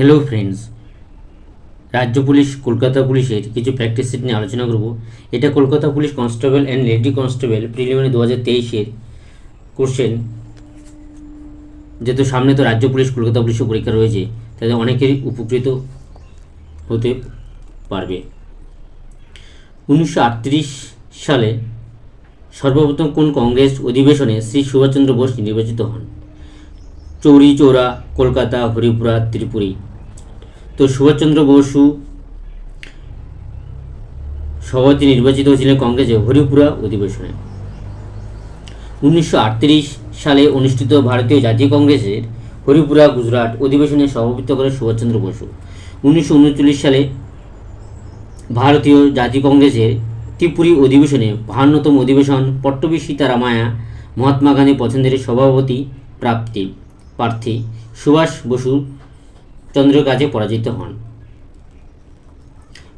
Hello friends, রাজ্য police Kolkata পুলিশের কিছু প্র্যাকটিস সেট নিয়ে আলোচনা করব। এটা Kolkata police constable and lady constable preliminary 2023-এর কোশ্চেন। যেহেতু সামনে তো রাজ্য পুলিশ কলকাতা পুলিশের পরীক্ষা রয়েছে, তাদের অনেকেরই উপকৃত হতে পারবে। 1938 সালে সর্বপ্রথম কোন কংগ্রেস অধিবেশনে শ্রী সুভাষচন্দ্র বোস নির্বাচিত হন? চৌরি চৌরা, কলকাতা, হরিপুরা, ত্রিপুরী। তো সুভাষচন্দ্র বসু সভাপতি নির্বাচিত হয়েছিলেন কংগ্রেসে হরিপুরা অধিবেশনে। 1938 সালে অনুষ্ঠিত ভারতীয় জাতীয় কংগ্রেসের হরিপুরা গুজরাট অধিবেশনে সভাপতিত্ব করেন সুভাষচন্দ্র বসু। 1939 সালে ভারতীয় জাতীয় কংগ্রেসের ত্রিপুরী অধিবেশনে 52তম অধিবেশন পট্টবী সীতারামায়া মহাত্মা গান্ধী পছন্দের সভাপতি প্রার্থী সুভাষ বসু চন্দ্রের কাছে পরাজিত হন।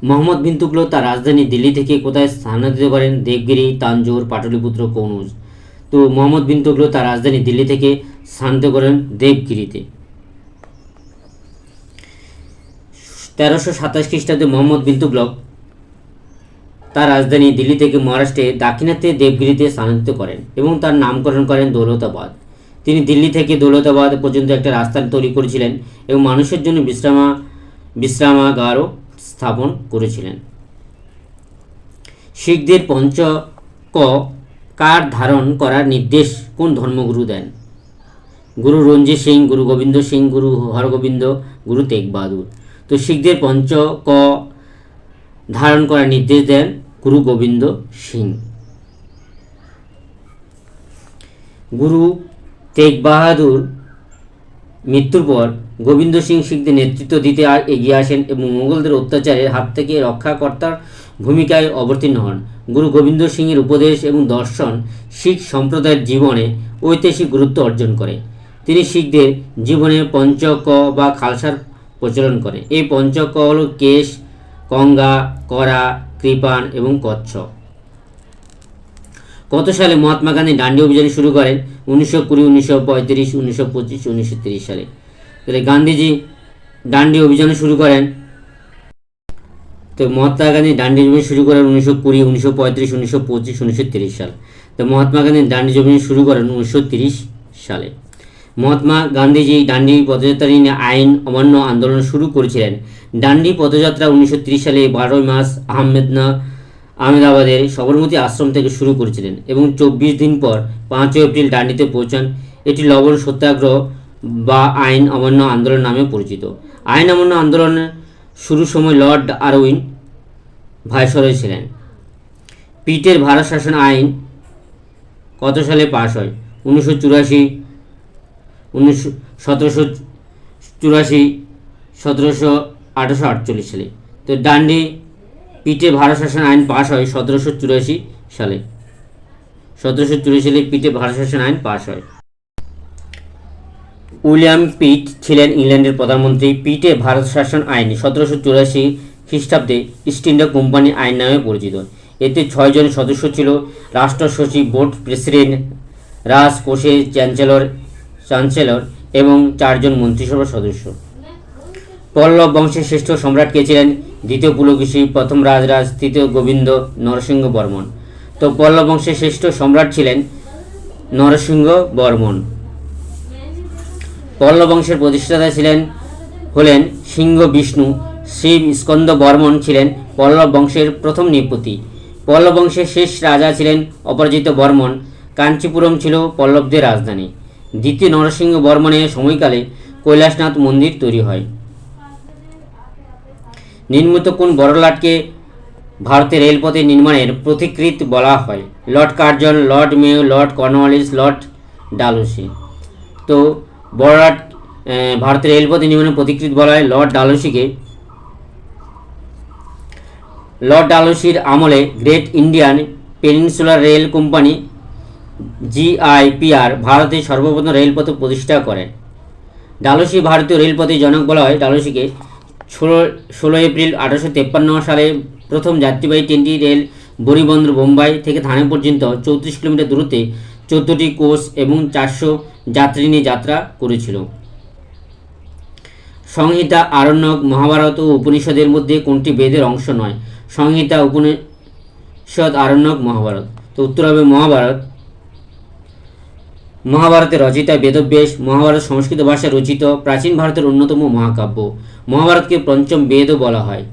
মোহাম্মদ বিন তুগলক তার রাজধানী দিল্লি থেকে কোথায় স্থানান্তরিত করেন? দেবগিরি, তাঞ্জোর, পাটলিপুত্র, কনৌজ। তো মোহাম্মদ বিন তুগলক তার রাজধানী দিল্লি থেকে স্থানান্তরিত করেন দেবগিরিতে। 1327 খ্রিস্টাব্দে মোহাম্মদ বিন তুগলক তার রাজধানী দিল্লি থেকে মহারাষ্ট্রে দাক্ষিণাত্যে দেবগিরিতে স্থানান্তরিত করেন এবং তার নামকরণ করেন দৌলতাবাদ। তিনি দিল্লি থেকে দৌলতাবাদ পর্যন্ত একটা রাস্তা তৈরি করেছিলেন এবং মানুষের জন্য বিশ্রামাগারও স্থাপন করেছিলেন। শিখদের পঞ্চক কার ধারণ করার নির্দেশ কোন ধর্মগুরু দেন? গুরু রঞ্জিত সিং, গুরু গোবিন্দ সিং, গুরু হরগোবিন্দ, গুরু তেগ বাহাদুর। তো শিখদের পঞ্চক ধারণ করার নির্দেশ দেন গুরু গোবিন্দ সিং। গুরু তেগ বাহাদুর মৃত্যুর পর গোবিন্দ সিং শিখদের নেতৃত্ব দিতে এগিয়ে আসেন এবং মোগলদের অত্যাচারের হাত থেকে রক্ষাকর্তার ভূমিকায় অবতীর্ণ হন। গুরু গোবিন্দ সিংয়ের উপদেশ এবং দর্শন শিখ সম্প্রদায়ের জীবনে ঐতিহাসিক গুরুত্ব অর্জন করে। তিনি শিখদের জীবনে পঞ্চক বা খালসার প্রচলন করে। এই পঞ্চক হল কেশ, কঙ্গা, করা, কৃপান এবং কচ্ছ। কত সালে মহাত্মা গান্ধী ডান্ডি অভিযান শুরু করেন? 1920, 1935, 1925, 1930 সালে। তাহলে গান্ধীজি ডান্ডি অভিযান শুরু করেন, তো মহাত্মা গান্ধী ডান্ডি অভিযান শুরু করেন 1920, 1935, 1925, 1930 সাল। তো মহাত্মা গান্ধী ডান্ডি অভিযান শুরু করেন 1930 সালে। মহাত্মা গান্ধীজি ডান্ডি পদযাত্রা নিয়ে আইন অমান্য আন্দোলন শুরু করেছিলেন। ডান্ডি পদযাত্রা 1930 সালে 12 মার্চ আহমেদাবাদের সবরমতী আশ্রম থেকে শুরু করেছিলেন এবং 24 দিন পর 5 এপ্রিল ডান্ডিতে পৌঁছান। এটি লবণ সত্যাগ্রহ বা আইন অমান্য আন্দোলন নামে পরিচিত। আইন অমান্য আন্দোলনের শুরুর সময় লর্ড আরউইন ভাইসরয় ছিলেন। পিটের ভারত শাসন আইন কত সালে পাশ হয়? 1984, 1784, 1848 সালে। তো ডান্ডি পিটে ভারত শাসন আইন পাশ হয় 1784 সালে। 1784 সালে পিটে ভারত শাসন আইন পাশ হয়। উইলিয়াম পিট ছিলেন ইংল্যান্ডের প্রধানমন্ত্রী। পিটে ভারত শাসন আইন 1784 খ্রিস্টাব্দে ইস্ট ইন্ডিয়া কোম্পানি আইন নামে পরিচিত। এতে 6 জন সদস্য ছিল: রাষ্ট্র সচিব, বোর্ড প্রেসিডেন্ট, রাজকোষের চ্যান্সেলর এবং 4 জন মন্ত্রিসভার সদস্য। পল্লব বংশের শ্রেষ্ঠ সম্রাট কে ছিলেন? দ্বিতীয় পুলকেশী, প্রথম রাজরাজ, তৃতীয় গোবিন্দ নরসিংহ বর্মন। তো পল্লব বংশের শ্রেষ্ঠ সম্রাট ছিলেন নরসিংহ বর্মন। পল্লব বংশের প্রতিষ্ঠাতা হলেন সিংহ বিষ্ণু। শ্রী স্কন্দ বর্মন ছিলেন পল্লব বংশের প্রথম নৃপতি। পল্লব বংশের শেষ রাজা ছিলেন অপরাজিত বর্মন। কাঞ্চীপুরম ছিল পল্লবদের রাজধানী। দ্বিতীয় নরসিংহ বর্মনের সময়কালে কৈলাসনাথ মন্দির তৈরি হয়। নিম্নলিখিত কোন বড়লাটকে ভারতের রেলপথে নির্মাণের পথিকৃৎ বলা হয়? Lord Curzon, Lord Mayo, Lord Cornwallis, Lord Dalhousie. তো বড়লাট ভারতের রেলপথে নির্মাণের পথিকৃৎ বলা হয় লর্ড ডালহৌসিকে। লর্ড ডালহৌসির আমলে great Indian peninsular rail company GIPR ভারতের সর্বপ্রথম রেলপথ প্রতিষ্ঠা করেন। ডালহৌসি ভারতীয় রেলপথের জনক বলা হয়। ডালহৌসিকে 16 এপ্রিল 1853 সালে প্রথম যাত্রীবাহী ট্রেনটি রেল বরিবন্দর বোম্বাই থেকে থানে পর্যন্ত 34 কিলোমিটার দূরত্বে 14টি কোচ এবং 400 যাত্রী নিয়ে যাত্রা করেছিল। সংহিতা, আরণ্যক, মহাভারত ও উপনিষদের মধ্যে কোনটি বেদের অংশ নয়? সংহিতা, উপনিষদ, আরণ্যক, মহাভারত। তো উত্তর হবে মহাভারত। মহাভারতের রচয়িতা বেদব্যাস। মহাভারত সংস্কৃত ভাষায় রচিত প্রাচীন ভারতের অন্যতম মহাকাব্য। মহাভারতকে পঞ্চম বেদও বলা হয়।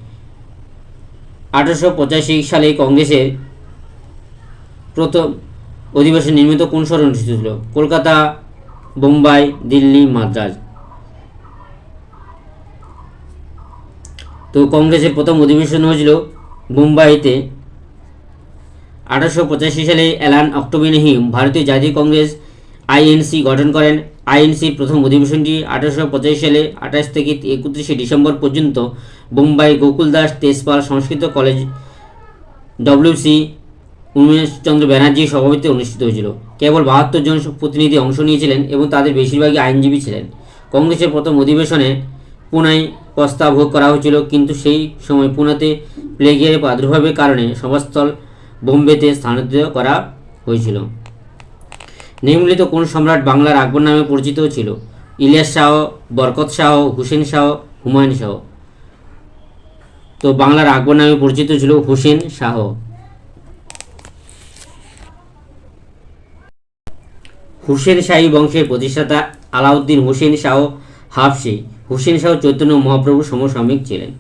1885 সালে কংগ্রেসের প্রথম অধিবেশন নির্মিত কোন শহরে অনুষ্ঠিত ছিল? কলকাতা, বোম্বাই, দিল্লি, মাদ্রাজ। তো কংগ্রেসের প্রথম অধিবেশন হয়েছিল বোম্বাইতে। 1885 সালে অ্যালান অক্টোবিনহিম ভারতীয় জাতীয় কংগ্রেস আইএনসি গঠন করেন। আইএনসির প্রথম অধিবেশনটি 1885 সালে 28 থেকে 31 ডিসেম্বর পর্যন্ত বোম্বাই গোকুলদাস তেজপাল সংস্কৃত কলেজ ডব্লিউসি উমেশচন্দ্র ব্যানার্জির সভাপতিত্বে অনুষ্ঠিত হয়েছিল। কেবল 72 জন প্রতিনিধি অংশ নিয়েছিলেন এবং তাদের বেশিরভাগই আইনজীবী ছিলেন। কংগ্রেসের প্রথম অধিবেশনে পুনায় প্রস্তাব ভোগ করা হয়েছিল, কিন্তু সেই সময় পুনাতে প্লেগের প্রাদুর্ভাবের কারণে সভাস্থল বোম্বেতে স্থানান্তরিত করা হয়েছিল। নিম্নলিখিত কোন সম্রাট বাংলার আকবর নামে পরিচিত ছিল? ইলিয়াস শাহ, বরকত শাহ, হুসেন শাহ, হুমায়ুন শাহ। তো বাংলার আকবর নামে পরিচিত ছিল হুসেন শাহ। হুসেন শাহী বংশের প্রতিষ্ঠাতা আলাউদ্দিন হুসেন শাহ হাফসি। হুসেন শাহ চৈতন্য মহাপ্রভুর সমসাময়িক ছিলেন।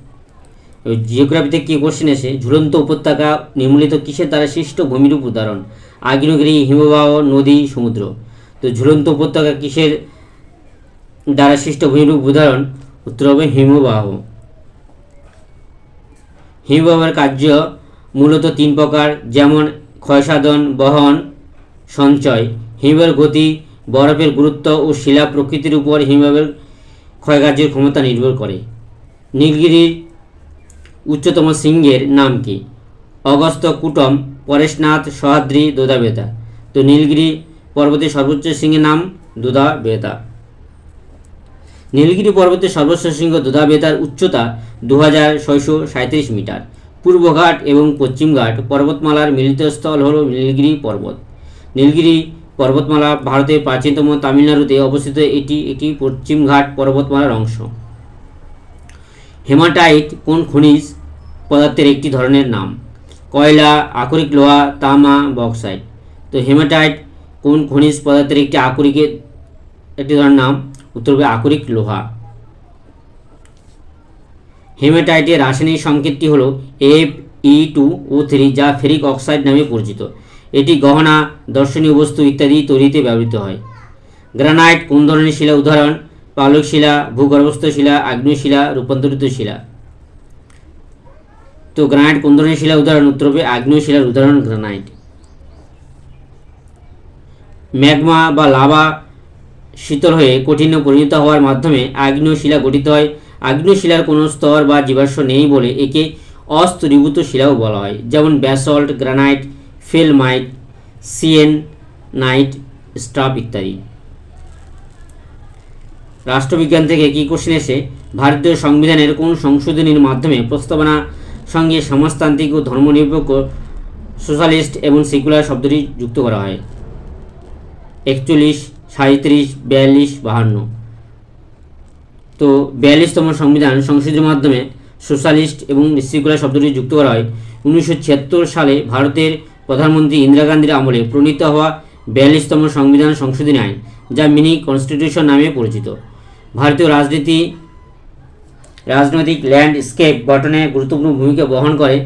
জিওগ্রাফিতে কি কোশ্চেন এসে ঝুলন্ত উপত্যকা নিম্নলিখিত কিসের দ্বারা সৃষ্ট ভূমিরূপ উদাহরণ? আগ্নেয়গিরি, হিমবাহ, নদী, সমুদ্র। তো ঝুলন্ত উপত্যকা কিসের দ্বারা সৃষ্ট ভূমিরূপ উদাহরণ? উত্তর হবে হিমবাহ। হিমবাহের কার্য মূলত 3 প্রকার, যেমন ক্ষয়সাধন, বহন, সঞ্চয়। হিমবাহের গতি, বরফের গুরুত্ব ও শিলা প্রকৃতির উপর হিমবাহের ক্ষয়কার্যের ক্ষমতা নির্ভর করে। নীলগিরির উচ্চতম শৃঙ্গের নাম কি? অগস্ত্য, কুটম, পরেশনাথ, সহ্যাদ্রি, দোদাবেতা। তো নীলগিরি পর্বতের সর্বোচ্চ শৃঙ্গের নাম দোদাবেতা। নীলগিরি পর্বতের সর্বোচ্চ শৃঙ্গ দোদাবেতার উচ্চতা 2637 মিটার। পূর্বঘাট এবং পশ্চিমঘাট পর্বতমালার মিলিত স্থল হল নীলগিরি পর্বত। নীলগিরি পর্বতমালা ভারতের প্রাচীনতম তামিলনাড়ুতে অবস্থিত। এটি একটি পশ্চিমঘাট পর্বতমালার অংশ। হেমাটাইট কোন খনিজ পদার্থের একটি ধরনের নাম? কয়লা, আকরিক লোহা, তামা, বক্সাইট। তো হেমাটাইট কোন খনিজ পদার্থের একটি ধরনের নাম? উত্তর হবে আকরিক লোহা। হেমাটাইটের রাসায়নিক সংকেতটি হল Fe2O3, যা ফেরিক অক্সাইড নামে পরিচিত। এটি গহনা, দর্শনীয় বস্তু ইত্যাদি তৈরিতে ব্যবহৃত হয়। গ্রানাইট কোন ধরনের শিলা উদাহরণ? পালক শিলা, ভূগর্ভস্থ শিলা, আগ্নেয় শিলা, রূপান্তরিত শিলা। তো গ্রানাইট কোন ধরনের শিলা উদাহরণ? উত্তর হবে আগ্নেয় শিলার উদাহরণ গ্রানাইট। ম্যাগমা বা লাভা শীতল হয়ে কঠিনে পরিণত হওয়ার মাধ্যমে আগ্নেয় শিলা গঠিত হয়। আগ্নেয় শিলার কোনো স্তর বা জীবাশ্ম নেই বলে একে অস্তরীভূত শিলাও বলা হয়, যেমন ব্যাসল্ট, গ্রানাইট, ফেলমাইট, সিয়েনাইট, স্টাফ ইত্যাদি। রাষ্ট্রবিজ্ঞান থেকে কি কোশ্চেন এসে ভারতীয় সংবিধানের কোন সংশোধনীর মাধ্যমে প্রস্তাবনা সঙ্গে সমাজতান্ত্রিক ও ধর্মনিরপেক্ষ, সোশ্যালিস্ট এবং সেকুলার শব্দটি যুক্ত করা হয়? 41, 37, 42, 52। তো 42তম সংবিধান সংশোধনীর মাধ্যমে সোশ্যালিস্ট এবং সেকুলার শব্দটি যুক্ত করা হয়। 1976 সালে ভারতের প্রধানমন্ত্রী ইন্দিরা গান্ধীর আমলে প্রণীত হওয়া 42তম সংবিধান সংশোধনী আইন, যা মিনি কনস্টিটিউশন নামে পরিচিত, ভারতীয় রাজনৈতিক ল্যান্ডস্কেপ গঠনে গুরুত্বপূর্ণ ভূমিকা বহন করে।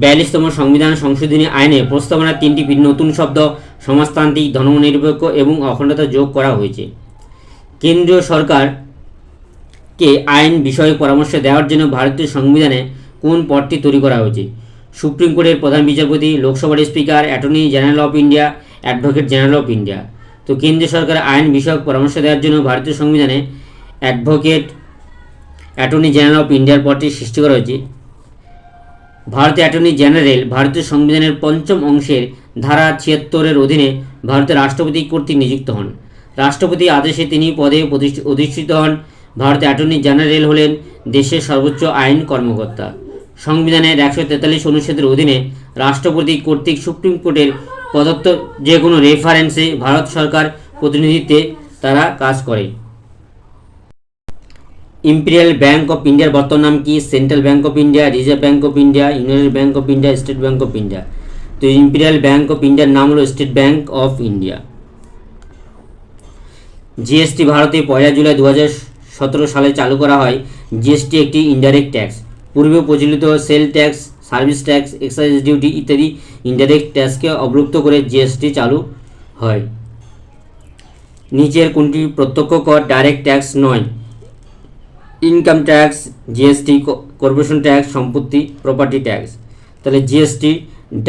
42তম সংবিধান সংশোধনী আইনে প্রস্তাবনার 3টি নতুন শব্দ সমাজতান্ত্রিক, ধর্মনিরপেক্ষ এবং অখণ্ডতা যোগ করা হয়েছে। কেন্দ্রীয় সরকারকে আইন বিষয়ে পরামর্শ দেওয়ার জন্য ভারতীয় সংবিধানে কোন পদটি তৈরি করা হয়েছে? সুপ্রিম কোর্টের প্রধান বিচারপতি, লোকসভার speaker, attorney general of India, advocate general of India. তো কেন্দ্রীয় সরকার আইন বিষয়ক পরামর্শ দেওয়ার জন্য ভারতীয় সংবিধানে অ্যাটর্নি জেনারেল অফ ইন্ডিয়ার পদটি সৃষ্টি করা হয়েছে। ভারতের অ্যাটর্নি জেনারেল ভারতীয় সংবিধানের 5ম অংশের ধারা 76-এর অধীনে ভারতের রাষ্ট্রপতি কর্তৃক নিযুক্ত হন। রাষ্ট্রপতি আদেশে তিনি পদে অধিষ্ঠিত হন। ভারতের অ্যাটর্নি জেনারেল হলেন দেশের সর্বোচ্চ আইন কর্মকর্তা। সংবিধানের 143 অনুচ্ছেদের অধীনে রাষ্ট্রপতি কর্তৃক সুপ্রিম কোর্টের প্রদত্ত যে কোনো রেফারেন্সে ভারত সরকার প্রতিনিধিত্বে তারা কাজ করে। ইম্পেরিয়াল ব্যাংক অফ ইন্ডিয়ার বর্তমান নাম কি? Central bank of India, reserve bank of India, United bank of India, state bank of India. তো ইম্পেরিয়াল ব্যাংক অফ ইন্ডিয়ার নাম হলো state bank of India. GST ভারতে 1 জুলাই 2017 সালে চালু করা হয়। জিএসটি একটি ইনডাইরেক্ট ট্যাক্স। পূর্বে প্রচলিত sell tax, service tax, excise duty ইত্যাদি ইনডাইরেক্ট ট্যাক্সকে অবলুপ্ত করে জিএসটি চালু হয়। নিচের কোনটি প্রত্যক্ষ কর ডাইরেক্ট ট্যাক্স নয়? Income tax, GST, corporation tax, সম্পত্তি প্রপার্টি ট্যাক্স। তাহলে জিএসটি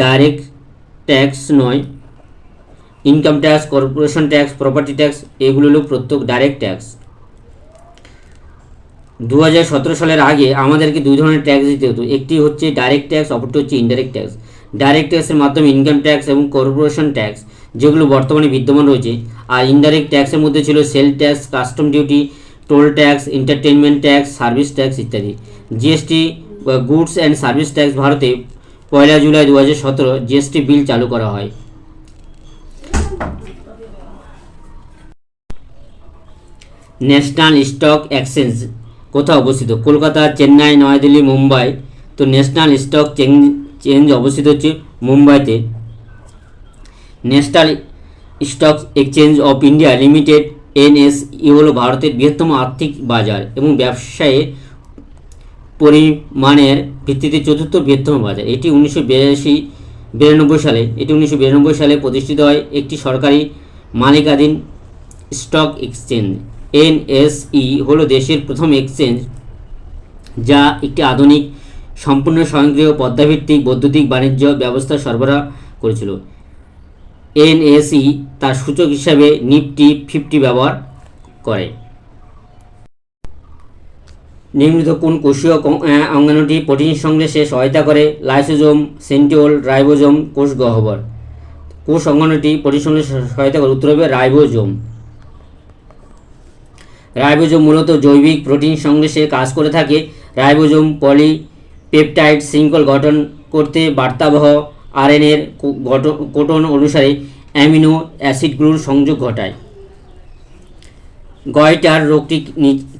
ডাইরেক্ট ট্যাক্স নয়। Income tax, corporation tax, property tax এগুলো হলো প্রত্যক্ষ ডাইরেক্ট ট্যাক্স। 2017 সালের আগে আমাদেরকে দুই ধরনের ট্যাক্স দিতে হতো, একটি হচ্ছে ডাইরেক্ট ট্যাক্স, অপরটি হচ্ছে ইনডাইরেক্ট ট্যাক্স। ডাইরেক্ট ট্যাক্সের মাধ্যমে ইনকাম ট্যাক্স এবং কর্পোরেশন ট্যাক্স যেগুলো বর্তমানে বিদ্যমান রয়েছে, আর ইনডাইরেক্ট ট্যাক্সের মধ্যে ছিল sale tax, custom duty, toll tax, entertainment tax, service tax ইত্যাদি। GST goods and service tax ভারতে 1 জুলাই 2017 জিএসটি বিল চালু করা হয়। ন্যাশনাল স্টক এক্সচেঞ্জ কোথায় অবস্থিত? কলকাতা, চেন্নাই, নয়াদিল্লি, মুম্বাই। তো ন্যাশনাল স্টক চেঞ্জ অবস্থিত হচ্ছে মুম্বাইতে। National stock exchange of India limited NSE হলো ভারতের বৃহত্তম আর্থিক বাজার এবং ব্যবসায়ে পরিমাণের ভিত্তিতে চতুর্থ বৃহত্তম বাজার। এটি 1992 সালে প্রতিষ্ঠিত হয়। একটি সরকারি মালিকানাধীন স্টক এক্সচেঞ্জ। এনএসই হলো দেশের প্রথম এক্সচেঞ্জ যা একটি আধুনিক, সম্পূর্ণ স্বয়ংক্রিয়, পদ্মাভিত্তিক বৈদ্যুতিক বাণিজ্য ব্যবস্থা সরবরাহ করেছিল। এনএসই তার সূচক হিসাবে নিফটি 50 ব্যবহার করে। নিম্নলিখিত কোন কোষীয় অঙ্গাণুটি প্রোটিন সংশ্লেষে সহায়তা করে? লাইসোজোম, সেন্ট্রিওল, রাইবোজোম, কোষ গহ্বর। কোষ অঙ্গাণুটি প্রোটিন সংশ্লেষে সহায়তা করে? উত্তর হবে রাইবোজোম। রাইবোজোম মূলত জৈবিক প্রোটিন সংশ্লেষে কাজ করে থাকে। রাইবোজোম পলিপেপটাইড শৃঙ্খল গঠন করতে বার্তাবহ আরএনএর কোডন অনুসারে অ্যামিনো অ্যাসিডগুলোর সংযোগ ঘটায়। গয়টার রোগটি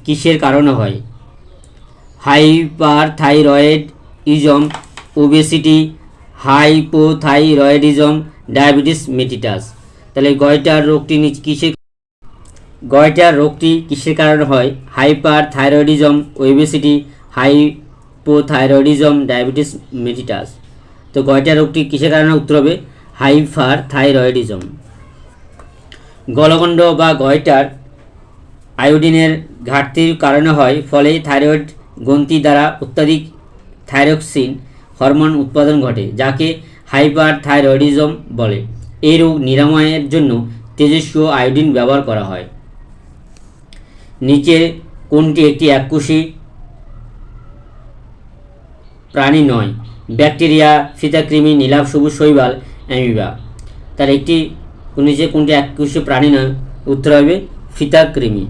কিসের কারণে হয়? Hyperthyroidism, obesity, hypothyroidism, diabetes mellitus. তাহলে গয়টার রোগটি কিসের কারণে হয়? Hyperthyroidism, obesity, hypothyroidism, diabetes mellitus. তো গয়টার রোগটি কিসের কারণে? উত্তর হবে হাইপারথাইরয়েডিজম। গলগণ্ড বা গয়টার আয়োডিনের ঘাটতির কারণে হয়, ফলে থাইরয়েড গ্রন্থি দ্বারা অত্যাধিক থাইরক্সিন হরমোন উৎপাদন ঘটে, যাকে হাইপারথাইরয়েডিজম বলে। এই রোগ নিরাময়ের জন্য তেজস্ক্রিয় আয়োডিন ব্যবহার করা হয়। নিচে কোনটি একটি এককোষী প্রাণী নয়? ব্যাকটেরিয়া, ফিতাকৃমি, নীলাভ সবুজ শৈবাল, অ্যামিবা। তার একটি নিচে কোনটি এককোষী প্রাণী নয়? উত্তর হবে ফিতাকৃমি।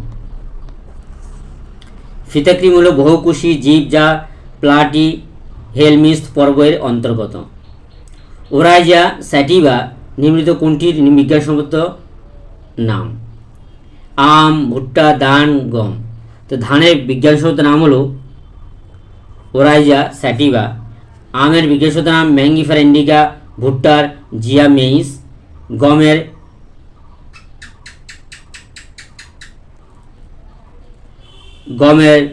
ফিতাকৃমি হলো বহুকোষী জীব যা প্লাটিহেলমিন্থ পর্বের অন্তর্গত। ওরাইজা স্যাটিভা নিম্নলিখিত কোনটির বিজ্ঞানসম্মত নাম? আম, ভুট্টা, ধান, গম। তো ধানের বিজ্ঞানসম্মত নাম হলো ওরাইজা স্যাটিভা। আমের বিজ্ঞানসম্মত নাম ম্যাঙ্গিফেরা ইন্ডিকা, ভুট্টার জিয়া মেইস, গমের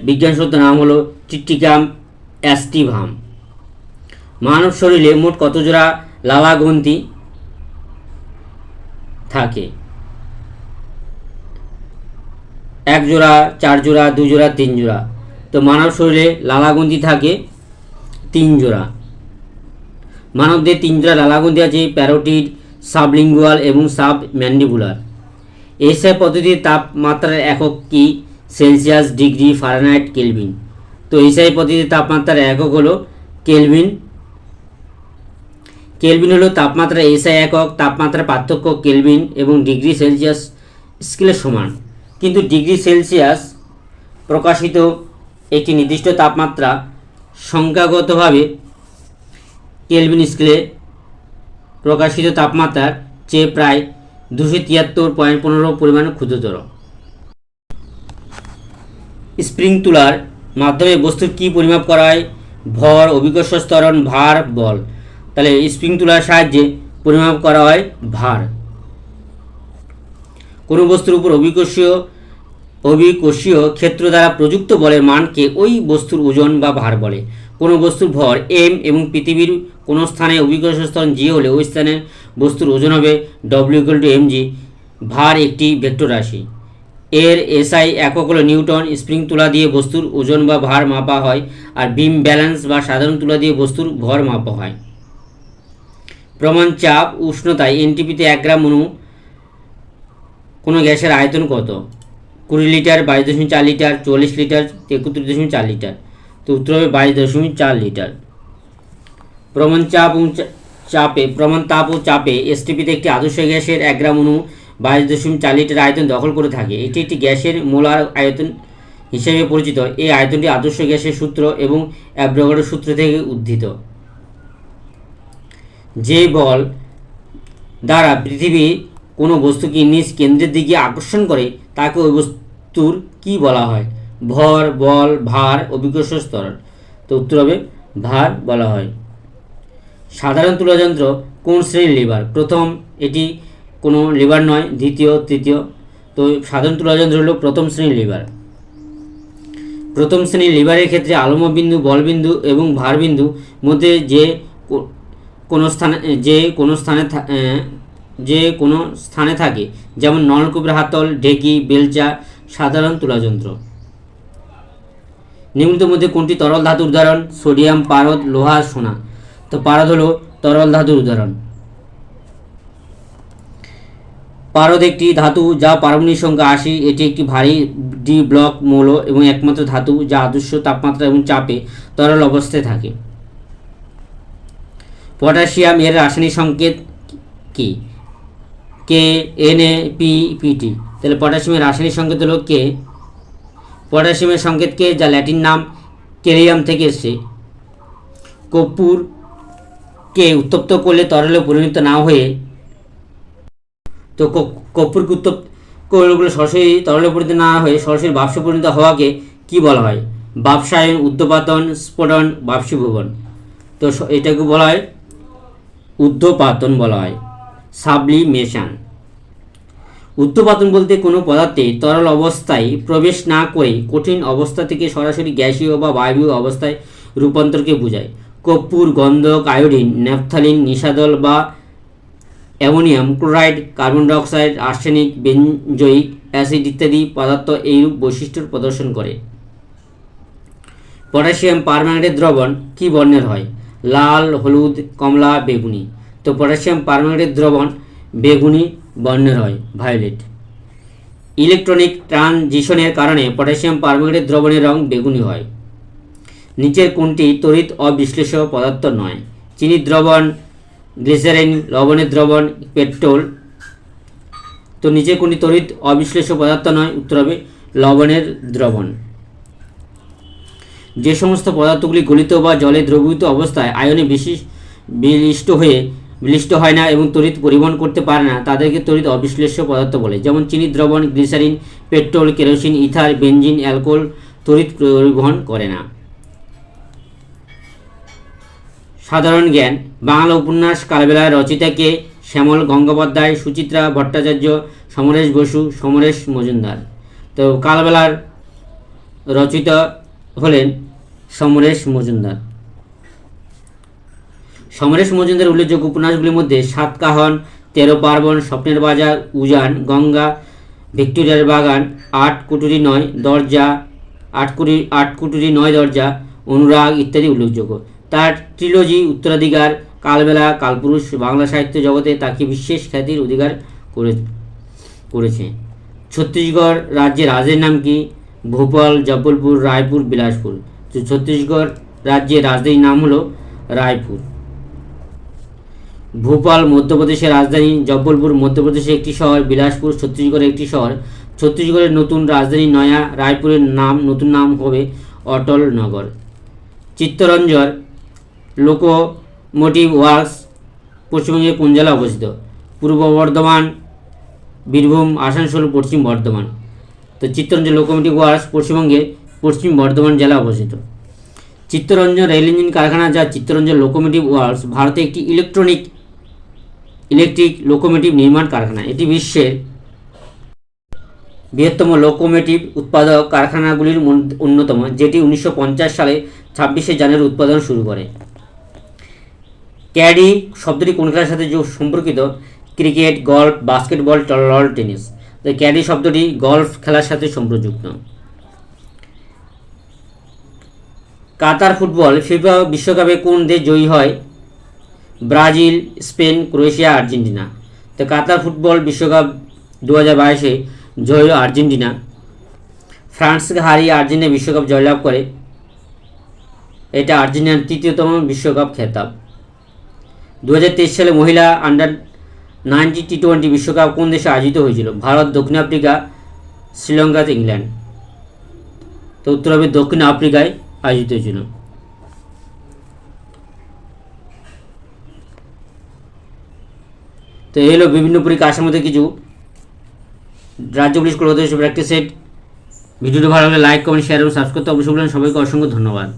বিজ্ঞানসম্মত নাম হলো ট্রিটিকাম অ্যাস্টিভাম। মানব শরীরে মোট কত জোড়া লালাগ্রন্থি থাকে? 1 জোড়া, 4 জোড়া, 2 জোড়া, 3 জোড়া। তো মানব শরীরে লালাগ্রন্থি থাকে 3 জোড়া। মানবদের 3 জোড়া লালাগ্রন্থি আছে, প্যারোটিড, সাবলিঙ্গুয়াল এবং সাব ম্যান্ডিবুলার। এসআই পদ্ধতির তাপমাত্রার একক কি? Celsius, degree, Fahrenheit, Kelvin. তো এসআই পদ্ধতির তাপমাত্রার একক হলো কেলভিন। কেলভিন হলো তাপমাত্রা এসআই একক। তাপমাত্রার পার্থক্য কেলভিন এবং ডিগ্রি সেলসিয়াস স্কেলের সমান, কিন্তু ডিগ্রি সেলসিয়াস প্রকাশিত একটি নির্দিষ্ট তাপমাত্রা সংখ্যাগতভাবে কেলভিন স্কেলে প্রকাশিত তাপমাত্রার চেয়ে প্রায় 273.15 পরিমাণ ক্ষুদ্রতর। স্প্রিং তুলার মাধ্যমে বস্তুর কি পরিমাপ করা হয়? ভর, অভিকর্ষ ত্বরণ, ভার, বল। তাহলে স্প্রিং তুলার সাহায্যে পরিমাপ করা হয় ভার। কোনো বস্তুর উপর অভিকর্ষীয় ক্ষেত্র দ্বারা প্রযুক্ত বলের মানকে ওই বস্তুর ওজন বা ভার বলে। কোনো বস্তুর ভর m এবং পৃথিবীর কোনো স্থানে অভিকর্ষ ত্বরণ g হলে ওই স্থানের বস্তুর ওজন হবে w=mg। ভার একটি ভেক্টর রাশি। এর এসআই একক হলো নিউটন। স্প্রিং তুলা দিয়ে বস্তুর ওজন বা ভার মাপা হয়, আর বিম ব্যালেন্স বা সাধারণ তুলা দিয়ে বস্তুর ভর মাপা হয়। প্রমাণ চাপ উষ্ণতায় এনটিপিতে 1 গ্রাম অণু কোনো গ্যাসের আয়তন কত? 20 লিটার, 22.4 লিটার, 44 লিটার, 31.4 লিটার। তো উত্তর হবে 22.4 লিটার। প্রমাণ তাপ ও চাপে এসটিপিতে একটি আদর্শ গ্যাসের 1 গ্রাম অণু 22.4 লিটার আয়তন দখল করে থাকে। এটি একটি গ্যাসের মোলার আয়তন হিসেবে পরিচিত। এই আয়তনটি আদর্শ গ্যাসের সূত্র এবং অ্যাভোগাড্রোর সূত্র থেকে উদ্ভূত। যে বল দ্বারা পৃথিবী কোনো বস্তুকে নিজ কেন্দ্রের দিকে আকর্ষণ করে তাকে ওই বস্তুর কি বলা হয়? ভর, বল, ভার, অভিকর্ষ ত্বরণ। তো উত্তর হবে ভার বলা হয়। সাধারণ তুলাযন্ত্র কোন শ্রেণীর লিভার? প্রথম, এটি কোনো লিভার নয়। দ্বিতীয়, তৃতীয়। তো সাধারণ তুলাযন্ত্র হলো প্রথম শ্রেণীর লিভার। প্রথম শ্রেণীর লিভারের ক্ষেত্রে আলম্ব বিন্দু, বল বিন্দু এবং ভার বিন্দু মধ্যে যে কোনো স্থানে থাকে, যেমন নলকূপের হাতল, ঢেকি, বেলচা। সাধারণ তুলাযন্ত্র। নিম্নলিখিতের মধ্যে কোনটি তরল ধাতুর উদাহরণ? সোডিয়াম, পারদ, লোহা, সোনা। তো পারদ হলো তরল ধাতুর উদাহরণ। পারদ একটি ধাতু যা পারমাণবিক সংখ্যা 80। এটি একটি ভারী ডি ব্লক মৌল এবং একমাত্র ধাতু যা আদর্শ তাপমাত্রা এবং চাপে তরল অবস্থায় থাকে। পটাশিয়াম এর রাসায়নিক সংকেত কি? কে, Na, P, Pt। তাহলে পটাশিয়ামের রাসায়নিক সংকেত হলো কে। পটাশিয়ামের সংকেত কে, যা ল্যাটিন নাম কেলিয়াম থেকে এসেছে। কর্পূরকে উত্তপ্ত করলে তরলে পরিণত না হয়ে, তো কর্পূরকে উত্তপ্ত করলে সরাসরি তরলে পরিণত না হয়ে সরাসরি বাষ্পে পরিণত হওয়াকে কি বলা হয়? বাষ্পায়ন, উদ্ধপাতন, স্ফোটন, বাষ্পীভবন। তো এটাকে বলা হয় উদ্ধপাতন বলা হয়, সাবলিমেশন। উদ্ধপাতন বলতে কোনো পদার্থে তরল অবস্থায় প্রবেশ না করে কঠিন অবস্থা থেকে সরাসরি গ্যাসীয় বা বায়বীয় অবস্থায় রূপান্তরকে বোঝায়। কর্পূর, গন্ধক, আয়োডিন, ন্যাপথালিন, নিশাদল বা ammonium chloride, carbon dioxide, arsenic, benzoic acid ইত্যাদি পদার্থ এইরূপ বৈশিষ্ট্য প্রদর্শন করে। পটাশিয়াম পারম্যাঙ্গনেট দ্রবণ কি বর্ণের হয়? লাল, হলুদ, কমলা, বেগুনি। তো পটাশিয়াম পারম্যাঙ্গনেট দ্রবণ বেগুনি বর্ণের হয়, ভায়োলেট। ইলেকট্রনিক ট্রানজিশনের কারণে পটাশিয়াম পারম্যাঙ্গনেট দ্রবণের রং বেগুনি হয়। নিচের কোনটি তড়িৎ অবিশ্লেষ্য পদার্থ নয়? চিনির দ্রবণ, গ্লিসারিন, লবণের দ্রবণ, পেট্রোল। তো নিচের কোনটি তড়িৎ অবিশ্লেষ্য পদার্থ নয়? উত্তর হবে লবণের দ্রবণ। যে সমস্ত পদার্থগুলি গলিত বা জলে দ্রবীভূত অবস্থায় আয়নে বিলিষ্ট হয় না এবং তড়িৎ পরিবহন করতে পারে না তাদেরকে তড়িৎ অবিশ্লেষ্য পদার্থ বলে। যেমন চিনির দ্রবণ, glycerine, petrol, kerosene, ether, benzene, alcohol তড়িৎ পরিবহন করে না। সাধারণ জ্ঞান। বাংলা উপন্যাস কালবেলার রচয়িতা কে? শ্যামল গঙ্গোপাধ্যায়, সুচিত্রা ভট্টাচার্য, সমরেশ বসু, সমরেশ মজুমদার। তো কালবেলার রচয়িতা হলেন সমরেশ মজুমদার। সমরেশ মজুমদারের উল্লেখযোগ্য উপন্যাসগুলির মধ্যে সাতকাহন, 13 পার্বণ, স্বপ্নের বাজার, উজান, গঙ্গা, ভিক্টোরিয়ার বাগান, 8 কুঠুরি 9 দরজা, 8 কুঠুরি 9 দরজা, অনুরাগ ইত্যাদি উল্লেখযোগ্য। তার ট্রিলজি উত্তরাধিকার, কালবেলা, কালপুরুষ বাংলা সাহিত্য জগতে তাকে বিশেষ খ্যাতির অধিকার করেছে। ছত্তিশগড় রাজ্যের রাজধানীর নাম কি? ভোপাল, জব্বলপুর, রায়পুর, বিলাসপুর। তো ছত্তিশগড় রাজ্যের রাজধানীর নাম হলো রায়পুর। ভোপাল মধ্যপ্রদেশের রাজধানী, জব্বলপুর মধ্যপ্রদেশের একটি শহর, বিলাসপুর ছত্তিশগড়ের একটি শহর। ছত্তিশগড়ের নতুন রাজধানী নয়া রায়পুরের নতুন নাম হবে অটল নগর। চিত্তরঞ্জন লোকোমোটিভ ওয়ার্কস পশ্চিমবঙ্গের কোন জেলায় অবস্থিত? পূর্ব বর্ধমান, বীরভূম, আসানসোল, পশ্চিম বর্ধমান। তো চিত্তরঞ্জন লোকোমোটিভ ওয়ার্কস পশ্চিমবঙ্গের পশ্চিম বর্ধমান জেলা অবস্থিত। চিত্তরঞ্জন রেল ইঞ্জিন কারখানা, যা চিত্তরঞ্জন লোকোমোটিভ ওয়ার্কস, ভারতে একটি ইলেকট্রিক লোকোমোটিভ নির্মাণ কারখানা। এটি বিশ্বের বৃহত্তম লোকোমোটিভ উৎপাদক কারখানাগুলির অন্যতম, যেটি 1950 সালে 26শে জানুয়ারি উৎপাদন শুরু করে। ক্যাডি শব্দটি কোন খেলার সাথে সম্পর্কিত? Cricket, golf, basketball, loan tennis. তো ক্যাডি শব্দটি গল্ফ খেলার সাথে সম্পর্কযুক্ত। কাতার ফুটবল ফিফা বিশ্বকাপে কোন দেশ জয়ী হয়? Brazil, Spain, Croatia, Argentina. তো কাতার ফুটবল বিশ্বকাপ 2022-এ জয়ী হল আর্জেন্টিনা। ফ্রান্সকে হারিয়ে আর্জেন্টিনা বিশ্বকাপ জয়লাভ করে। এটা আর্জেন্টিনার তৃতীয়তম বিশ্বকাপ খেতাব। 2023 সালে মহিলা আন্ডার-19 টি-20 বিশ্বকাপ কোন দেশে আয়োজিত হয়েছিল? ভারত, দক্ষিণ আফ্রিকা, শ্রীলঙ্কা, ইংল্যান্ড। তো উত্তর হবে দক্ষিণ আফ্রিকায় আয়োজিত হয়েছিল। তো এই হলো বিভিন্ন পরীক্ষা আসার মধ্যে কিছু রাজ্য পুলিশ কলকাতা প্র্যাকটিস সেট। ভিডিওটি ভালো লাগলে লাইক, কমেন্ট, শেয়ার এবং সাবস্ক্রাইব করতে অবশ্যই বলবেন। সবাইকে অসংখ্য ধন্যবাদ।